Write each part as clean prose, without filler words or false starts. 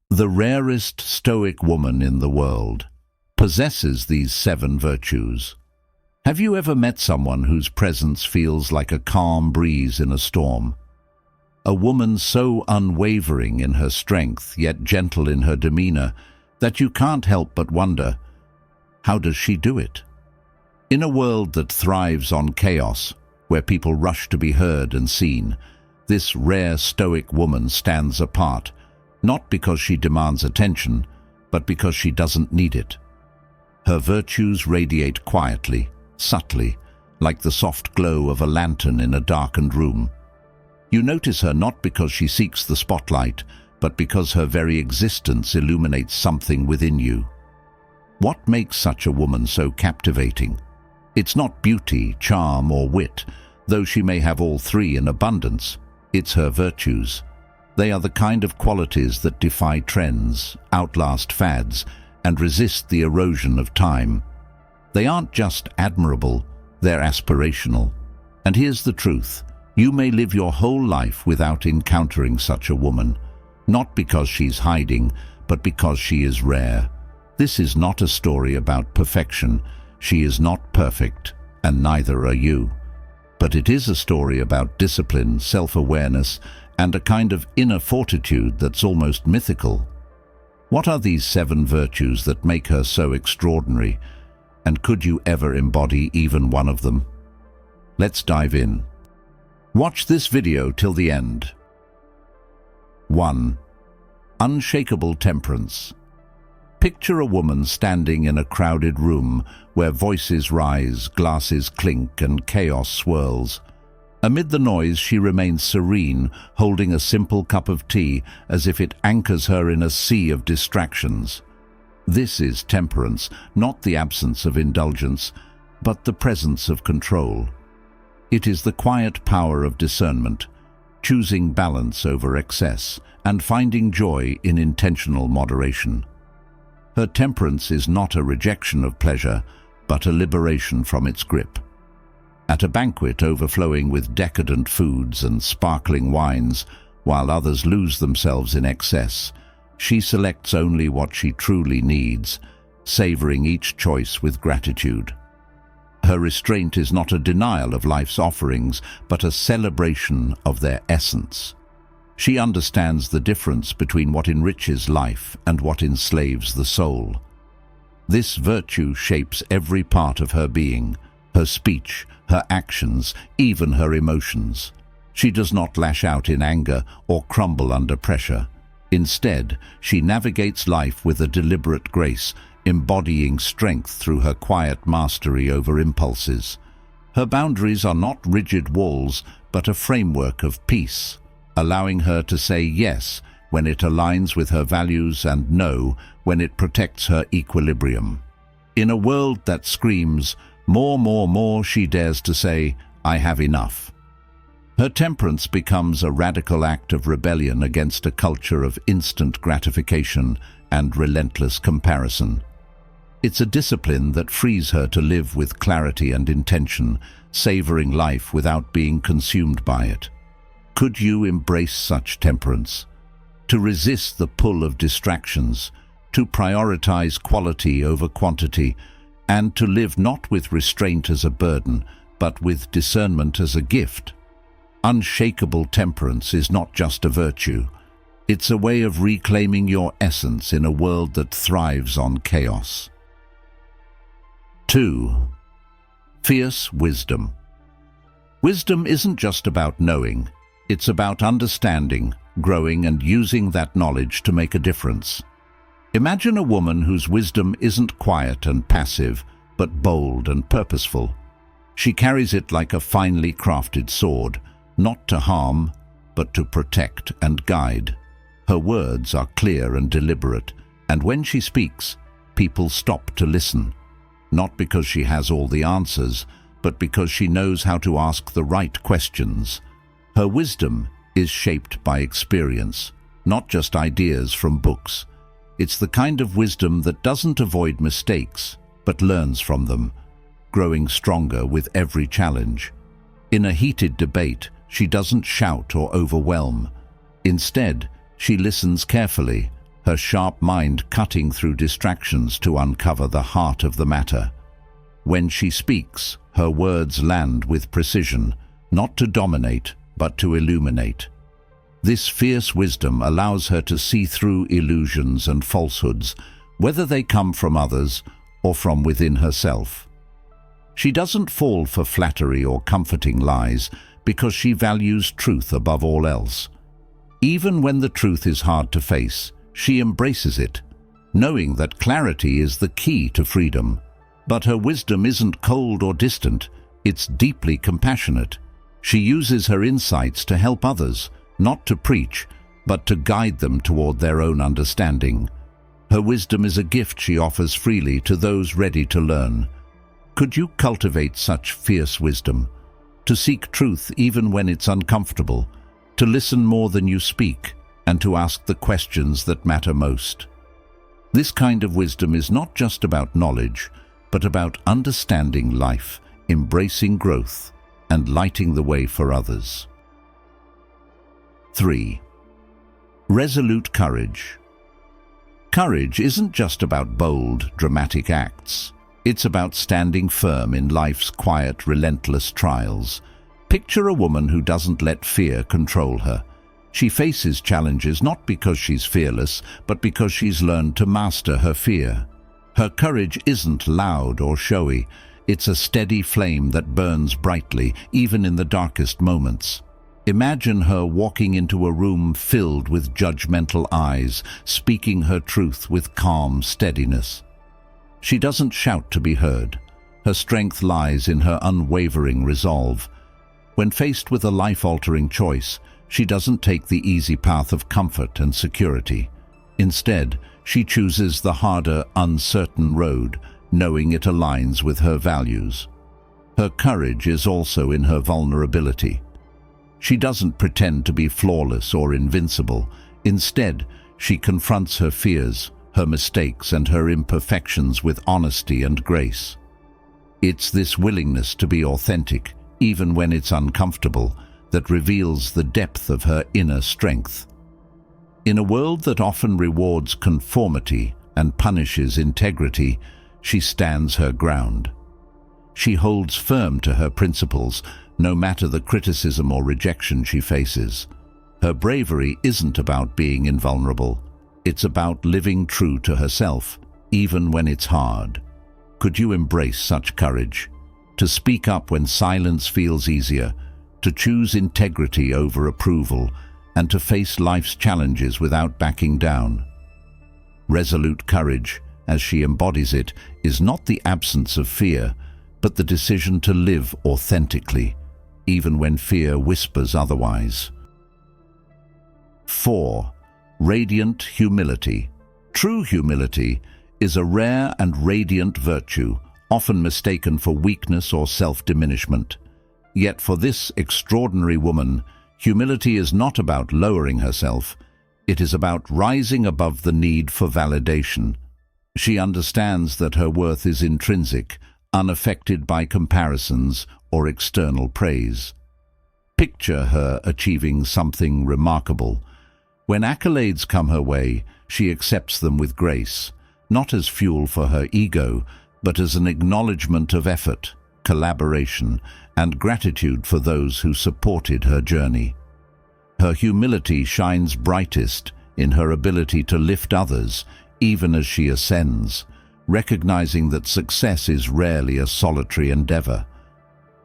The rarest Stoic woman in the world possesses these 7 virtues. Have you ever met someone whose presence feels like a calm breeze in a storm? A woman so unwavering in her strength, yet gentle in her demeanor, that you can't help but wonder, how does she do it? In a world that thrives on chaos, where people rush to be heard and seen, this rare Stoic woman stands apart, not because she demands attention, but because she doesn't need it. Her virtues radiate quietly, subtly, like the soft glow of a lantern in a darkened room. You notice her not because she seeks the spotlight, but because her very existence illuminates something within you. What makes such a woman so captivating? It's not beauty, charm, or wit, though she may have all 3 in abundance. It's her virtues. They are the kind of qualities that defy trends, outlast fads, and resist the erosion of time. They aren't just admirable, they're aspirational. And here's the truth. You may live your whole life without encountering such a woman, not because she's hiding, but because she is rare. This is not a story about perfection. She is not perfect, and neither are you. But it is a story about discipline, self-awareness, and a kind of inner fortitude that's almost mythical. What are these 7 virtues that make her so extraordinary? And could you ever embody even one of them? Let's dive in. Watch this video till the end. 1. Unshakable temperance. Picture a woman standing in a crowded room where voices rise, glasses clink, and chaos swirls. Amid the noise, she remains serene, holding a simple cup of tea as if it anchors her in a sea of distractions. This is temperance, not the absence of indulgence, but the presence of control. It is the quiet power of discernment, choosing balance over excess, and finding joy in intentional moderation. Her temperance is not a rejection of pleasure, but a liberation from its grip. At a banquet overflowing with decadent foods and sparkling wines, while others lose themselves in excess, she selects only what she truly needs, savoring each choice with gratitude. Her restraint is not a denial of life's offerings, but a celebration of their essence. She understands the difference between what enriches life and what enslaves the soul. This virtue shapes every part of her being, her speech, her actions, even her emotions. She does not lash out in anger or crumble under pressure. Instead, she navigates life with a deliberate grace, embodying strength through her quiet mastery over impulses. Her boundaries are not rigid walls, but a framework of peace, allowing her to say yes when it aligns with her values and no when it protects her equilibrium. In a world that screams, more, more, more, she dares to say, I have enough. Her temperance becomes a radical act of rebellion against a culture of instant gratification and relentless comparison. It's a discipline that frees her to live with clarity and intention, savoring life without being consumed by it. Could you embrace such temperance? To resist the pull of distractions, to prioritize quality over quantity, and to live not with restraint as a burden, but with discernment as a gift. Unshakable temperance is not just a virtue. It's a way of reclaiming your essence in a world that thrives on chaos. 2. Fierce wisdom. Wisdom isn't just about knowing. It's about understanding, growing, and using that knowledge to make a difference. Imagine a woman whose wisdom isn't quiet and passive, but bold and purposeful. She carries it like a finely crafted sword, not to harm, but to protect and guide. Her words are clear and deliberate, and when she speaks, people stop to listen. Not because she has all the answers, but because she knows how to ask the right questions. Her wisdom is shaped by experience, not just ideas from books. It's the kind of wisdom that doesn't avoid mistakes, but learns from them, growing stronger with every challenge. In a heated debate, she doesn't shout or overwhelm. Instead, she listens carefully, her sharp mind cutting through distractions to uncover the heart of the matter. When she speaks, her words land with precision, not to dominate, but to illuminate. This fierce wisdom allows her to see through illusions and falsehoods, whether they come from others or from within herself. She doesn't fall for flattery or comforting lies because she values truth above all else. Even when the truth is hard to face, she embraces it, knowing that clarity is the key to freedom. But her wisdom isn't cold or distant, it's deeply compassionate. She uses her insights to help others, not to preach, but to guide them toward their own understanding. Her wisdom is a gift she offers freely to those ready to learn. Could you cultivate such fierce wisdom? To seek truth even when it's uncomfortable, to listen more than you speak, and to ask the questions that matter most. This kind of wisdom is not just about knowledge, but about understanding life, embracing growth, and lighting the way for others. 3. Resolute courage. Courage isn't just about bold, dramatic acts. It's about standing firm in life's quiet, relentless trials. Picture a woman who doesn't let fear control her. She faces challenges not because she's fearless, but because she's learned to master her fear. Her courage isn't loud or showy. It's a steady flame that burns brightly, even in the darkest moments. Imagine her walking into a room filled with judgmental eyes, speaking her truth with calm steadiness. She doesn't shout to be heard. Her strength lies in her unwavering resolve. When faced with a life-altering choice, she doesn't take the easy path of comfort and security. Instead, she chooses the harder, uncertain road, knowing it aligns with her values. Her courage is also in her vulnerability. She doesn't pretend to be flawless or invincible. Instead, she confronts her fears, her mistakes, and her imperfections with honesty and grace. It's this willingness to be authentic, even when it's uncomfortable, that reveals the depth of her inner strength. In a world that often rewards conformity and punishes integrity, she stands her ground. She holds firm to her principles, no matter the criticism or rejection she faces. Her bravery isn't about being invulnerable. It's about living true to herself, even when it's hard. Could you embrace such courage? To speak up when silence feels easier, to choose integrity over approval, and to face life's challenges without backing down. Resolute courage, as she embodies it, is not the absence of fear, but the decision to live authentically, even when fear whispers otherwise. 4. Radiant humility. True humility is a rare and radiant virtue, often mistaken for weakness or self-diminishment. Yet for this extraordinary woman, humility is not about lowering herself. It is about rising above the need for validation. She understands that her worth is intrinsic, unaffected by comparisons or external praise. Picture her achieving something remarkable. When accolades come her way, she accepts them with grace, not as fuel for her ego, but as an acknowledgement of effort, collaboration, and gratitude for those who supported her journey. Her humility shines brightest in her ability to lift others, even as she ascends, recognizing that success is rarely a solitary endeavor.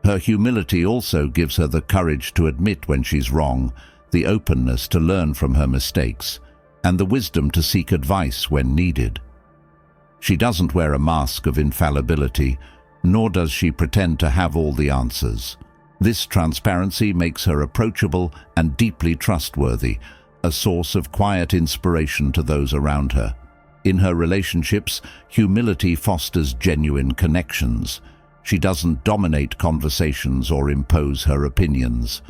Her humility also gives her the courage to admit when she's wrong, the openness to learn from her mistakes, and the wisdom to seek advice when needed. She doesn't wear a mask of infallibility, nor does she pretend to have all the answers. This transparency makes her approachable and deeply trustworthy, a source of quiet inspiration to those around her. In her relationships, humility fosters genuine connections. She doesn't dominate conversations or impose her opinions.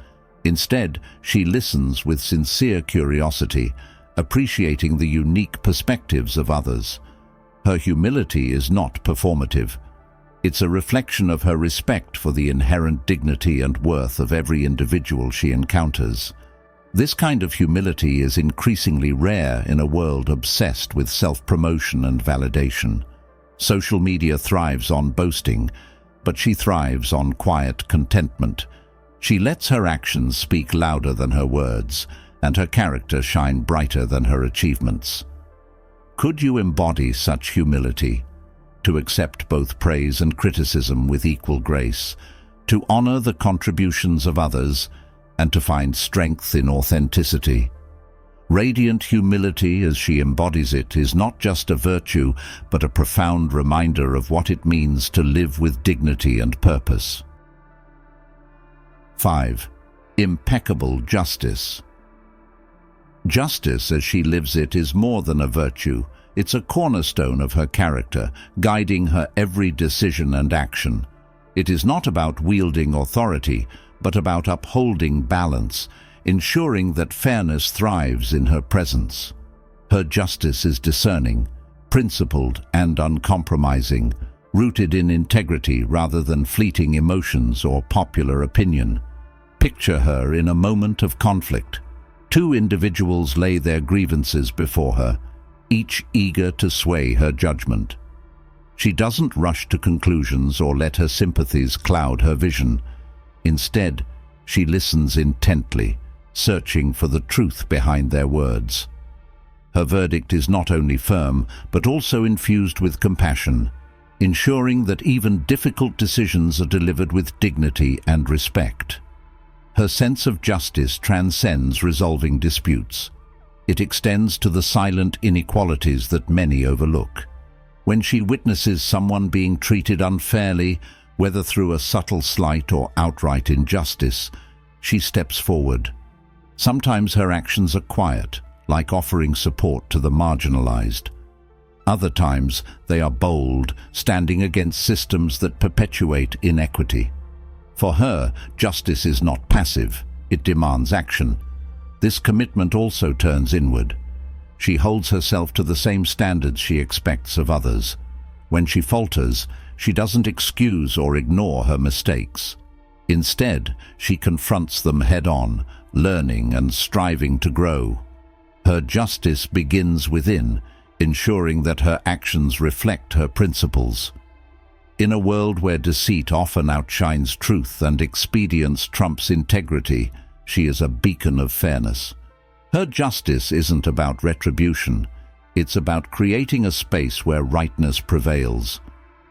Instead, she listens with sincere curiosity, appreciating the unique perspectives of others. Her humility is not performative. It's a reflection of her respect for the inherent dignity and worth of every individual she encounters. This kind of humility is increasingly rare in a world obsessed with self-promotion and validation. Social media thrives on boasting, but she thrives on quiet contentment. She lets her actions speak louder than her words, and her character shine brighter than her achievements. Could you embody such humility? To accept both praise and criticism with equal grace, to honor the contributions of others, and to find strength in authenticity. Radiant humility, as she embodies it, is not just a virtue, but a profound reminder of what it means to live with dignity and purpose. 5. Impeccable justice. Justice, as she lives it, is more than a virtue. It's a cornerstone of her character, guiding her every decision and action. It is not about wielding authority, but about upholding balance, ensuring that fairness thrives in her presence. Her justice is discerning, principled and uncompromising, rooted in integrity rather than fleeting emotions or popular opinion. Picture her in a moment of conflict. Two individuals lay their grievances before her, each eager to sway her judgment. She doesn't rush to conclusions or let her sympathies cloud her vision. Instead, she listens intently, searching for the truth behind their words. Her verdict is not only firm, but also infused with compassion, ensuring that even difficult decisions are delivered with dignity and respect. Her sense of justice transcends resolving disputes. It extends to the silent inequalities that many overlook. When she witnesses someone being treated unfairly, whether through a subtle slight or outright injustice, she steps forward. Sometimes her actions are quiet, like offering support to the marginalized. Other times they are bold, standing against systems that perpetuate inequity. For her, justice is not passive, it demands action. This commitment also turns inward. She holds herself to the same standards she expects of others. When she falters, she doesn't excuse or ignore her mistakes. Instead, she confronts them head-on, learning and striving to grow. Her justice begins within, ensuring that her actions reflect her principles. In a world where deceit often outshines truth and expedience trumps integrity, she is a beacon of fairness. Her justice isn't about retribution. It's about creating a space where rightness prevails.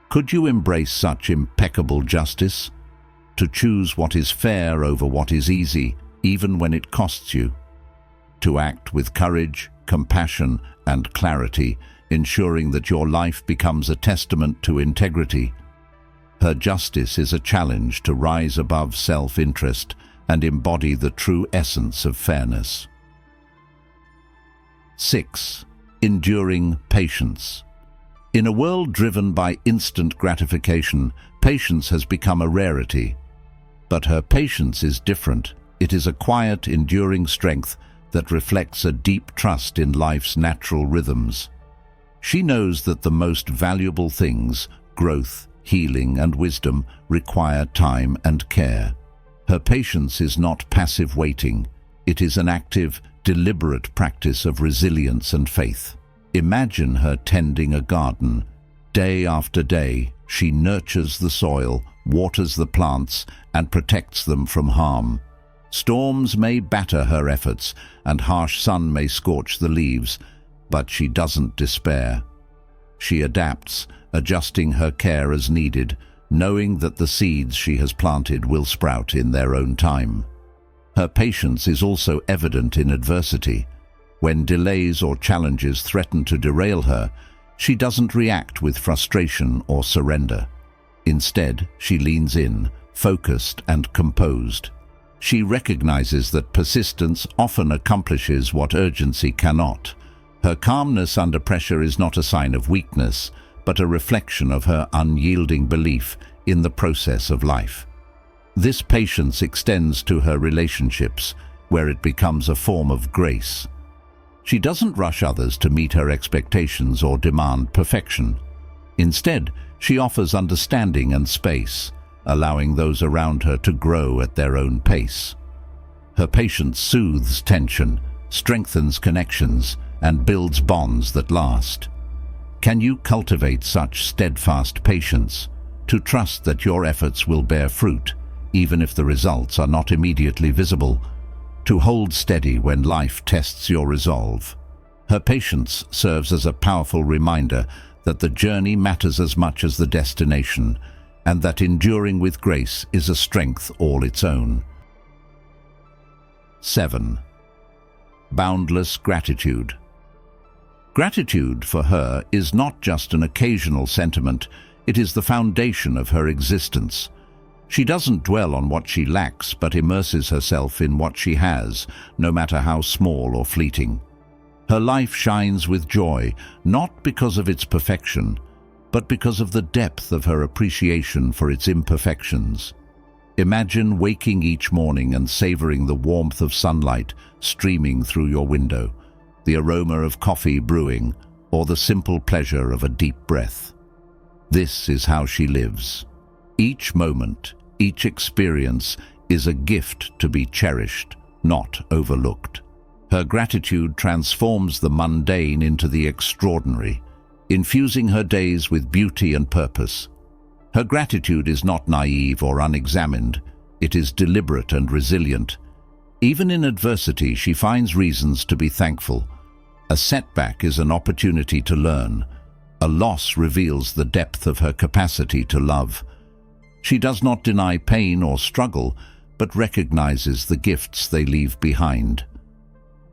Could you embrace such impeccable justice? To choose what is fair over what is easy, even when it costs you. To act with courage, compassion, and clarity, ensuring that your life becomes a testament to integrity. Her justice is a challenge to rise above self-interest and embody the true essence of fairness. 6. Enduring patience. In a world driven by instant gratification, patience has become a rarity. But her patience is different. It is a quiet, enduring strength that reflects a deep trust in life's natural rhythms. She knows that the most valuable things, growth, healing, and wisdom, require time and care. Her patience is not passive waiting. It is an active, deliberate practice of resilience and faith. Imagine her tending a garden. Day after day, she nurtures the soil, waters the plants, and protects them from harm. Storms may batter her efforts, and harsh sun may scorch the leaves, but she doesn't despair. She adapts, adjusting her care as needed, knowing that the seeds she has planted will sprout in their own time. Her patience is also evident in adversity. When delays or challenges threaten to derail her, she doesn't react with frustration or surrender. Instead, she leans in, focused and composed. She recognizes that persistence often accomplishes what urgency cannot. Her calmness under pressure is not a sign of weakness, but a reflection of her unyielding belief in the process of life. This patience extends to her relationships, where it becomes a form of grace. She doesn't rush others to meet her expectations or demand perfection. Instead, she offers understanding and space, allowing those around her to grow at their own pace. Her patience soothes tension, strengthens connections, and builds bonds that last. Can you cultivate such steadfast patience, to trust that your efforts will bear fruit, even if the results are not immediately visible, to hold steady when life tests your resolve? Her patience serves as a powerful reminder that the journey matters as much as the destination, and that enduring with grace is a strength all its own. 7. Boundless gratitude. Gratitude for her is not just an occasional sentiment, it is the foundation of her existence. She doesn't dwell on what she lacks, but immerses herself in what she has, no matter how small or fleeting. Her life shines with joy, not because of its perfection, but because of the depth of her appreciation for its imperfections. Imagine waking each morning and savoring the warmth of sunlight streaming through your window, the aroma of coffee brewing, or the simple pleasure of a deep breath. This is how she lives. Each moment, each experience is a gift to be cherished, not overlooked. Her gratitude transforms the mundane into the extraordinary, infusing her days with beauty and purpose. Her gratitude is not naive or unexamined, it is deliberate and resilient. Even in adversity, she finds reasons to be thankful. A setback is an opportunity to learn. A loss reveals the depth of her capacity to love. She does not deny pain or struggle, but recognizes the gifts they leave behind.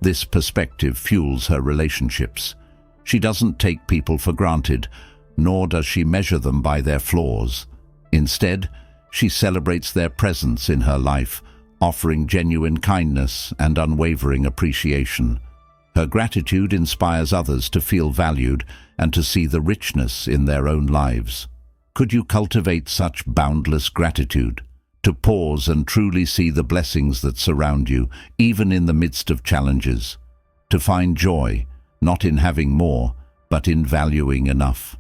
This perspective fuels her relationships. She doesn't take people for granted, nor does she measure them by their flaws. Instead, she celebrates their presence in her life, offering genuine kindness and unwavering appreciation. Her gratitude inspires others to feel valued and to see the richness in their own lives. Could you cultivate such boundless gratitude? To pause and truly see the blessings that surround you, even in the midst of challenges. To find joy, not in having more, but in valuing enough.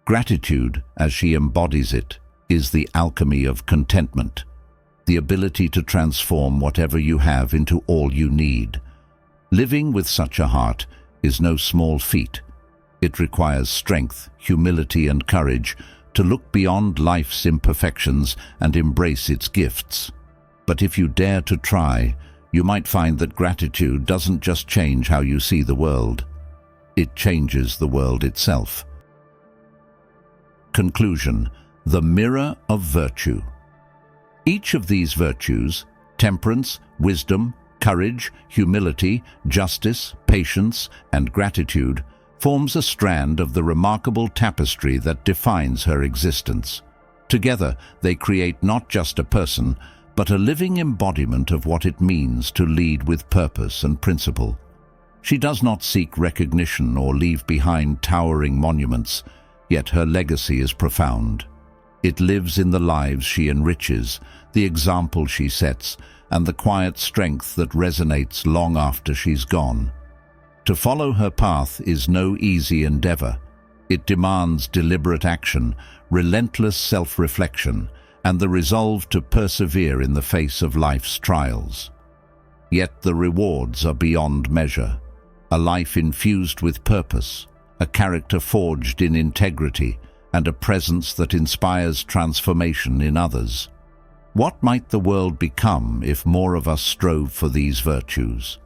Gratitude, as she embodies it, is the alchemy of contentment, the ability to transform whatever you have into all you need. Living with such a heart is no small feat. It requires strength, humility, and courage to look beyond life's imperfections and embrace its gifts. But if you dare to try, you might find that gratitude doesn't just change how you see the world. It changes the world itself. Conclusion: the mirror of virtue. Each of these virtues, temperance, wisdom, courage, humility, justice, patience, and gratitude, forms a strand of the remarkable tapestry that defines her existence. Together, they create not just a person, but a living embodiment of what it means to lead with purpose and principle. She does not seek recognition or leave behind towering monuments, yet her legacy is profound. It lives in the lives she enriches, the example she sets, and the quiet strength that resonates long after she's gone. To follow her path is no easy endeavor. It demands deliberate action, relentless self-reflection, and the resolve to persevere in the face of life's trials. Yet the rewards are beyond measure. A life infused with purpose, a character forged in integrity, and a presence that inspires transformation in others. What might the world become if more of us strove for these virtues?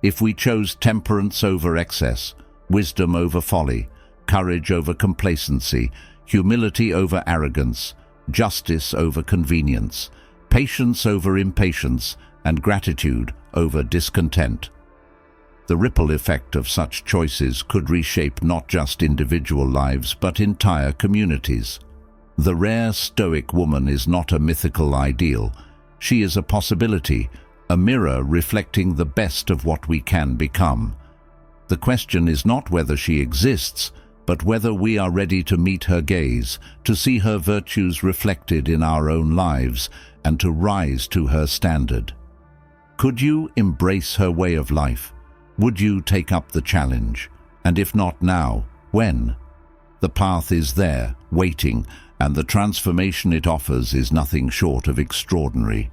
If we chose temperance over excess, wisdom over folly, courage over complacency, humility over arrogance, justice over convenience, patience over impatience, and gratitude over discontent. The ripple effect of such choices could reshape not just individual lives, but entire communities. The rare Stoic woman is not a mythical ideal. She is a possibility, a mirror reflecting the best of what we can become. The question is not whether she exists, but whether we are ready to meet her gaze, to see her virtues reflected in our own lives, and to rise to her standard. Could you embrace her way of life? Would you take up the challenge? And if not now, when? The path is there, waiting, and the transformation it offers is nothing short of extraordinary.